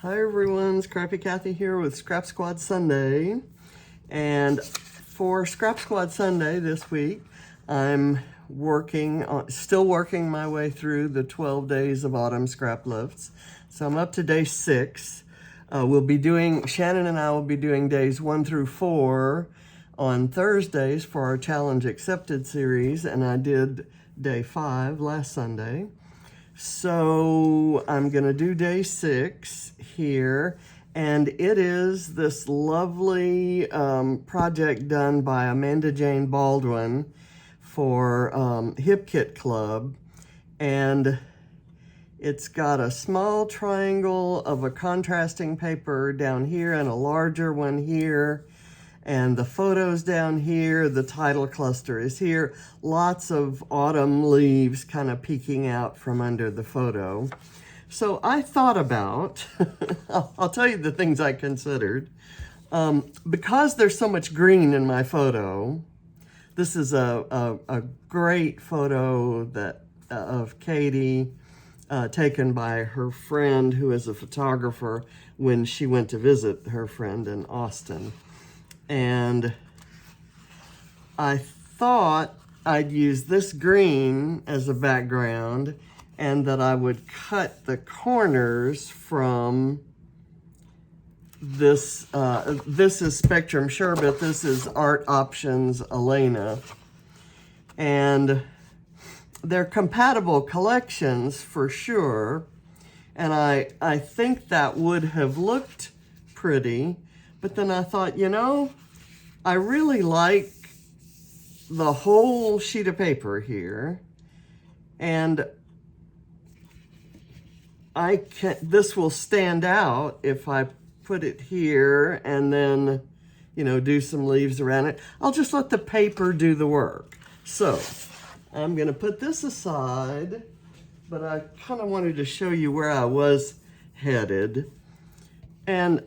Hi everyone, Scrappy Kathy here with Scrap Squad Sunday. And for Scrap Squad Sunday this week, I'm still working my way through the 12 days of autumn Scraplifts. So I'm up to day 6. Shannon and I will be doing days 1 through 4 on Thursdays for our Challenge Accepted series, and I did day 5 last Sunday. So I'm gonna do day 6 here, and it is this lovely project done by Amanda Jane Baldwin for Hip Kit Club, and it's got a small triangle of a contrasting paper down here and a larger one here. And the photos down here, the title cluster is here. Lots of autumn leaves kind of peeking out from under the photo. So I thought about, I'll tell you the things I considered. Because there's so much green in my photo, this is a great photo of Katie, taken by her friend who is a photographer when she went to visit her friend in Austin. And I thought I'd use this green as a background and that I would cut the corners from this. This is Spectrum Sherbet. This is Art Options Alena. And they're compatible collections for sure. And I think that would have looked pretty. But then I thought, you know, I really like the whole sheet of paper here, and this will stand out if I put it here and then, you know, do some leaves around it. I'll just let the paper do the work. So I'm gonna put this aside, but I kind of wanted to show you where I was headed. And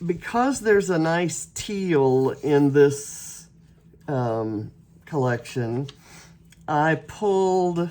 because there's a nice teal in this collection, I pulled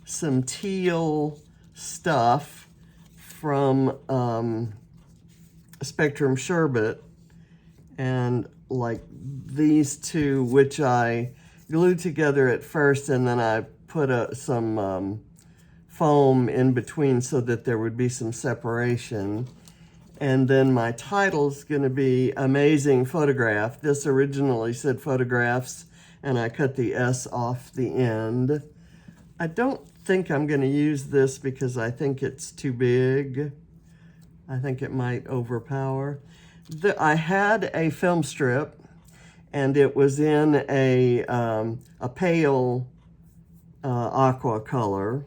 some teal stuff from Spectrum Sherbet, and like these two, which I glued together at first, and then I put some foam in between so that there would be some separation. And then my title's going to be Amazing Photograph. This originally said photographs, and I cut the S off the end. I don't think I'm going to use this because I think it's too big. I think it might overpower. I had a film strip, and it was in a pale aqua color.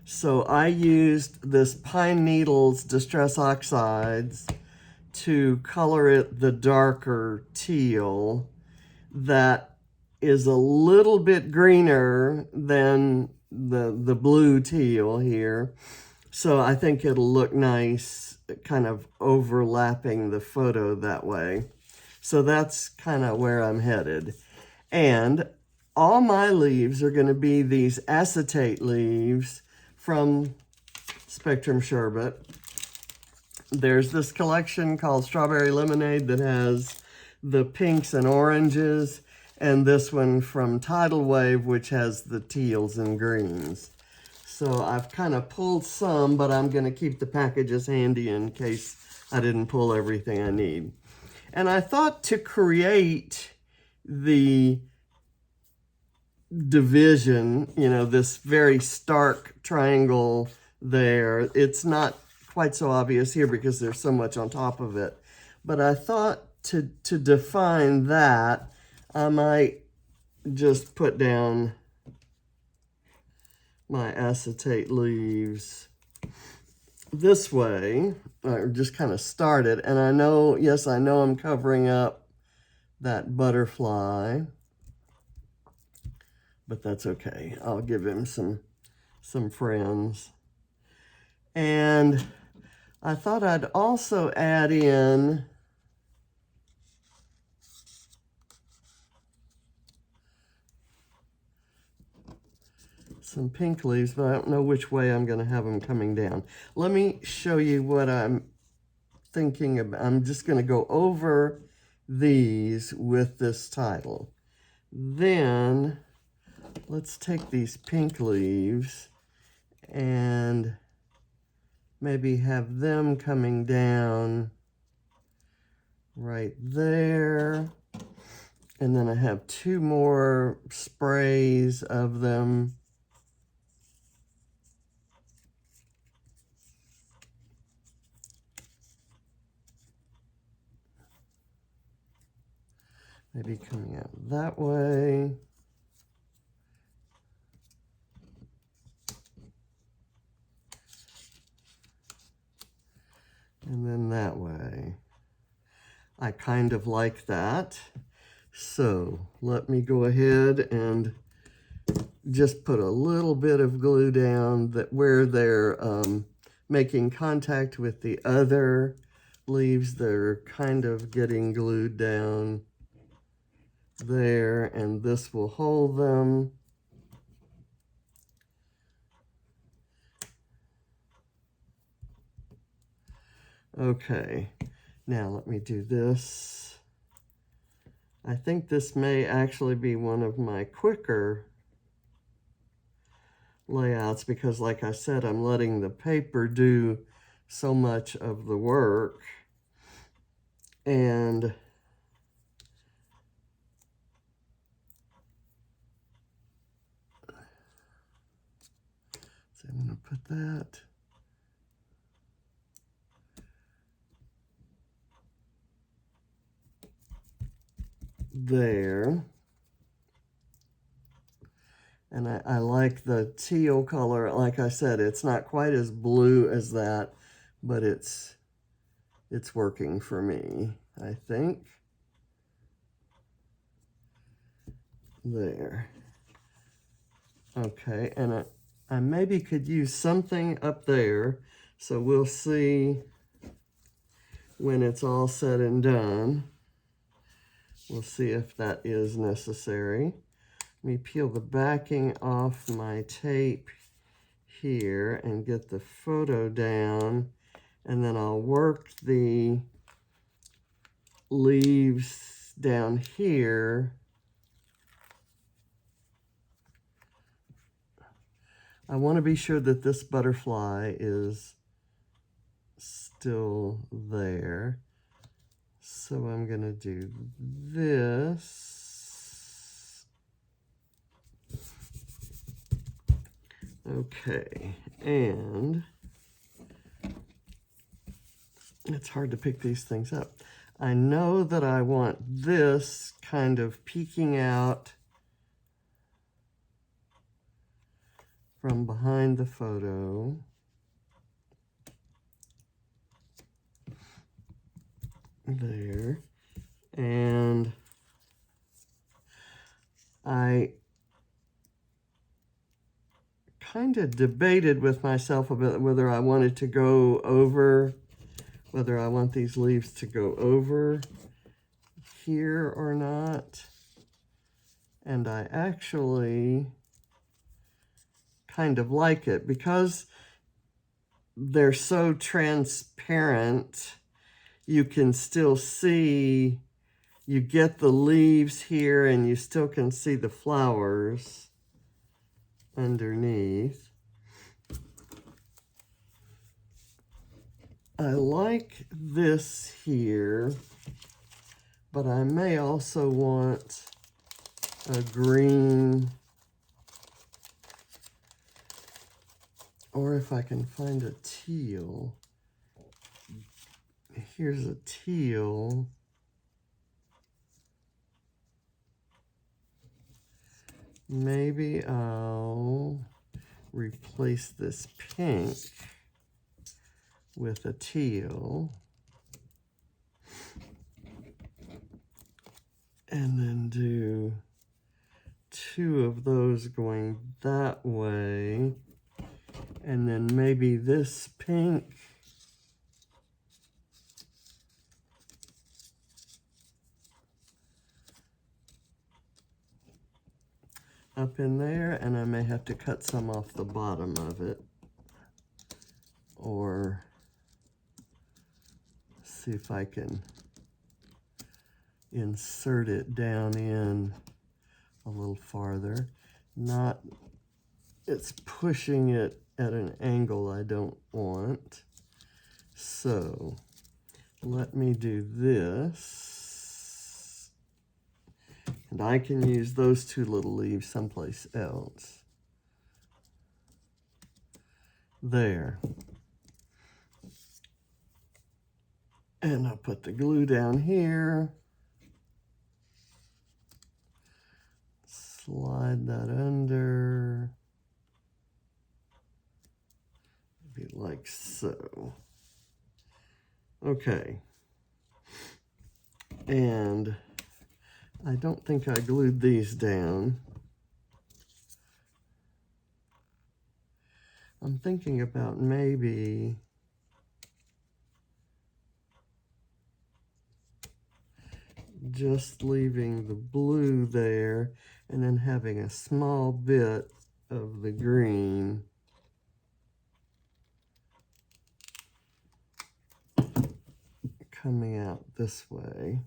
So I used this Pine Needles Distress Oxides to color it the darker teal that is a little bit greener than the blue teal here. So I think it'll look nice kind of overlapping the photo that way. So that's kind of where I'm headed. And all my leaves are going to be these acetate leaves from Spectrum Sherbet. There's this collection called Strawberry Lemonade that has the pinks and oranges, and this one from Tidal Wave, which has the teals and greens. So I've kind of pulled some, but I'm going to keep the packages handy in case I didn't pull everything I need. And I thought to create the division, you know, this very stark triangle there. It's not quite so obvious here because there's so much on top of it. But I thought to define that, I might just put down my acetate leaves this way, or just kind of start it. And I know, yes, I know I'm covering up that butterfly, but that's okay. I'll give him some friends. And I thought I'd also add in some pink leaves, but I don't know which way I'm going to have them coming down. Let me show you what I'm thinking about. I'm just going to go over these with this title. Then let's take these pink leaves and maybe have them coming down right there. And then I have 2 more sprays of them. Maybe coming out that way. And then that way. I kind of like that. So let me go ahead and just put a little bit of glue down that where they're making contact with the other leaves. They're kind of getting glued down there, and this will hold them. Okay, now let me do this. I think this may actually be one of my quicker layouts because, like I said, I'm letting the paper do so much of the work. And so I'm going to put that there. And I like the teal color. Like I said, it's not quite as blue as that, but it's working for me, I think. There. Okay, and I maybe could use something up there, so we'll see when it's all said and done. We'll see if that is necessary. Let me peel the backing off my tape here and get the photo down, and then I'll work the leaves down here. I want to be sure that this butterfly is still there. So I'm going to do this. Okay, and it's hard to pick these things up. I know that I want this kind of peeking out from behind the photo. There. And I kind of debated with myself about whether I wanted to go over, whether I want these leaves to go over here or not. And I actually kind of like it because they're so transparent. You can still see, you get the leaves here and you still can see the flowers underneath. I like this here, but I may also want a green, or if I can find a teal. Here's a teal. Maybe I'll replace this pink with a teal. And then do 2 of those going that way. And then maybe this pink up in there, and I may have to cut some off the bottom of it, or see if I can insert it down in a little farther. It's pushing it at an angle I don't want. So let me do this. And I can use those two little leaves someplace else. There. And I'll put the glue down here. Slide that under. Maybe like so. Okay. And I don't think I glued these down. I'm thinking about maybe just leaving the blue there and then having a small bit of the green coming out this way.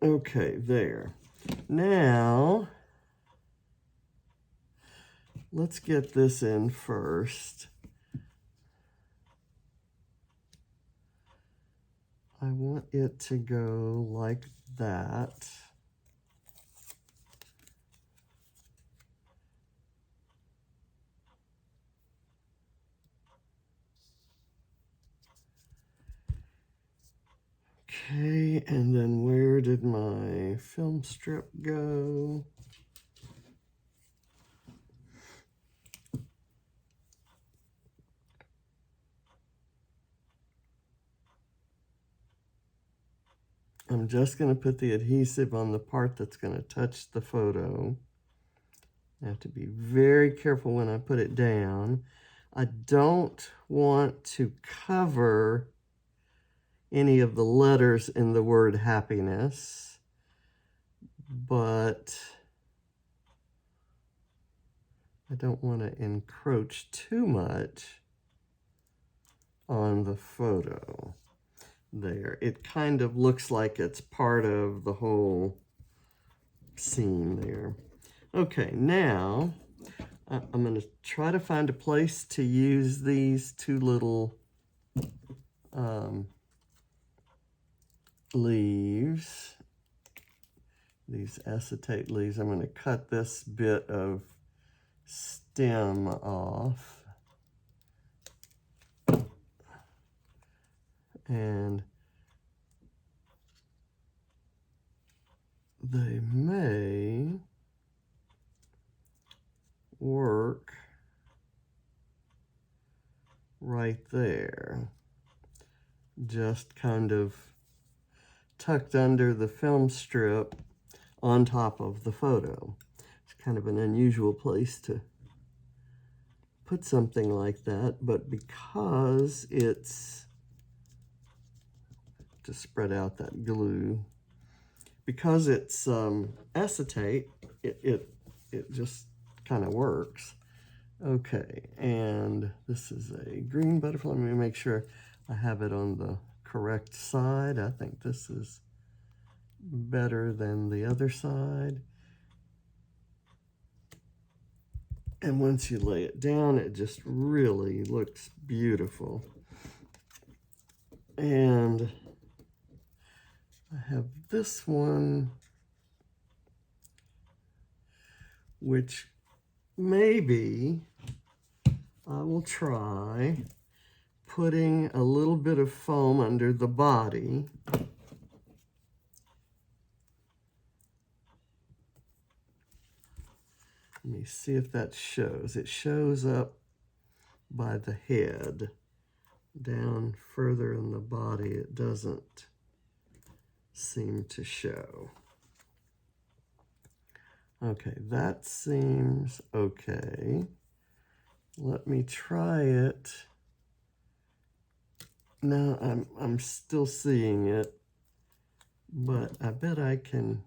Okay, there. Now, let's get this in first. I want it to go like that. Okay, and then where did my film strip go? I'm just going to put the adhesive on the part that's going to touch the photo. I have to be very careful when I put it down. I don't want to cover any of the letters in the word happiness, but I don't want to encroach too much on the photo. There, it kind of looks like it's part of the whole scene there. Okay, now I'm going to try to find a place to use these two little leaves, these acetate leaves. I'm going to cut this bit of stem off. And they may work right there, just kind of tucked under the film strip on top of the photo. It's kind of an unusual place to put something like that, but because it's, to spread out that glue, because it's acetate, it just kind of works. Okay, and this is a green butterfly. Let me make sure I have it on the correct side. I think this is better than the other side. And once you lay it down, it just really looks beautiful. And I have this one, which maybe I will try putting a little bit of foam under the body. Let me see if that shows. It shows up by the head. Down further in the body, it doesn't seem to show. Okay, that seems okay. Let me try it. No, I'm still seeing it, but I bet I can.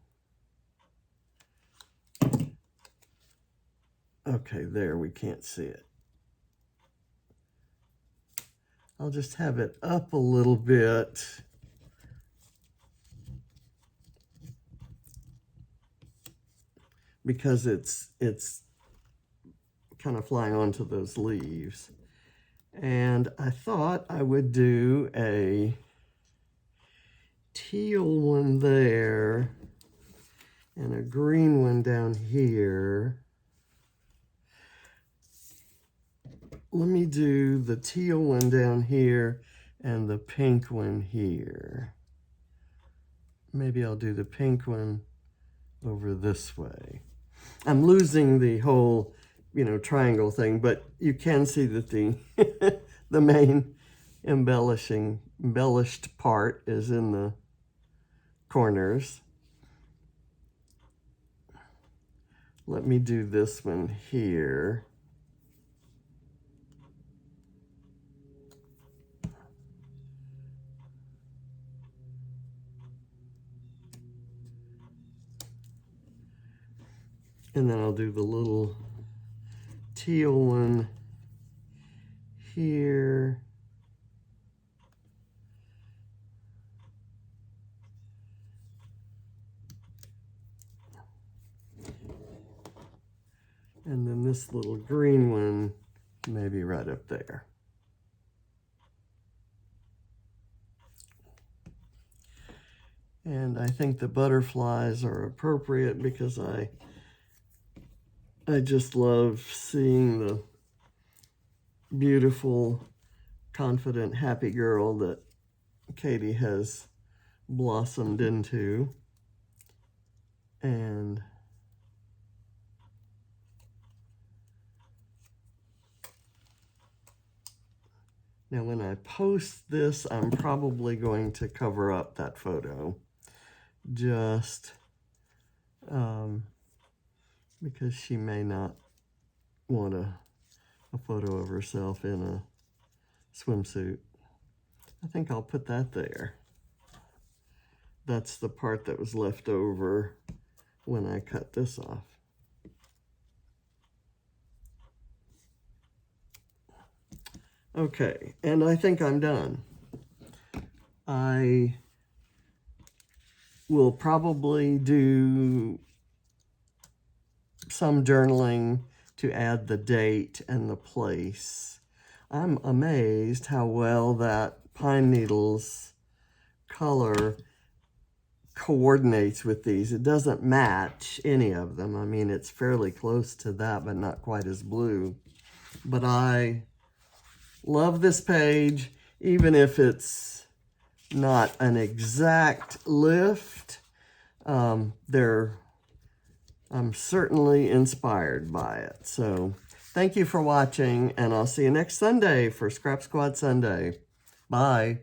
Okay, there, we can't see it. I'll just have it up a little bit. Because it's kind of flying onto those leaves. And I thought I would do a teal one there and a green one down here. Let me do the teal one down here and the pink one here. Maybe I'll do the pink one over this way. I'm losing the whole, triangle thing, but you can see that the the main embellished part is in the corners. Let me do this one here. And then I'll do the little teal one here. And then this little green one, maybe right up there. And I think the butterflies are appropriate because I just love seeing the beautiful, confident, happy girl that Katie has blossomed into. And now when I post this, I'm probably going to cover up that photo. Just because she may not want a photo of herself in a swimsuit. I think I'll put that there. That's the part that was left over when I cut this off. Okay, and I think I'm done. I will probably do some journaling to add the date and the place. I'm amazed how well that pine needles color coordinates with these. It doesn't match any of them. I mean, it's fairly close to that, but not quite as blue. But I love this page, even if it's not an exact lift. I'm certainly inspired by it. So thank you for watching, and I'll see you next Sunday for Scrap Squad Sunday. Bye.